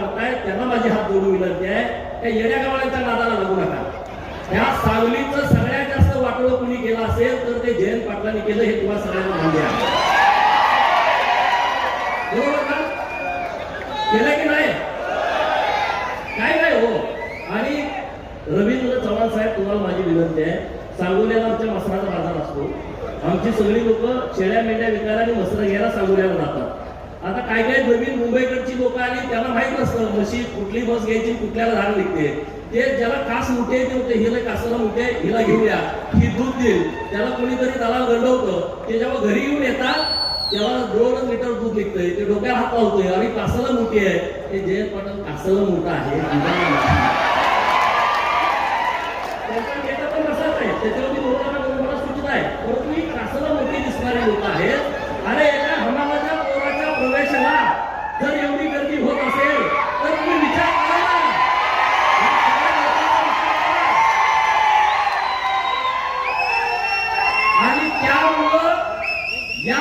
करतायत त्यांना माझी हात जोडून विनंती आहे, त्या येड्या गावाच्या नादाला लागू नका. ह्या सांगलीचं सगळ्यात जास्त वाटोळं कुणी केलं असेल तर ते जयंत पाटलांनी केलं, हे तुम्हाला सगळ्यांना मान्य आहे. बरोबर का? केलं की नाही? काय नाही हो. आणि रवींद्र चव्हाण साहेब, तुम्हाला माझी विनंती आहे, सांगोल्याला आमच्या मसराचा बाजार असतो. आमची सगळी लोक शेळ्या मेंढ्या विकायला आणि मसर घ्यायला सांगोल्याला जातात. आता काय काय नवीन मुंबईकडची लोक आली, त्यांना माहित नसतं म्हशी कुठली बस घ्यायची, कुठल्याला धाड निघते. ते ज्याला कास मोठे ते होते, हिला कासाला मोठे, हिला घेऊया, ही दूध देईल. त्याला कोणीतरी दलाल गंडवतं. ते जेव्हा घरी येऊन येतात तेव्हा 2 लिटर दूध निघतंय. ते डोक्याला हात लावतोय, आणि कासाला मोठी आहे. हे जयंत पाटील कासाला मोठा आहे, त्याच्यावरती मला सूचित आहे. परंतु ही कासाला मोठी दिसणारी लोक आहेत. अरे एका हमालाच्या पोराच्या प्रवेशाला जर एवढी गर्दी होत असेल तर तुम्ही विचार करा ना. आणि त्यामुळं या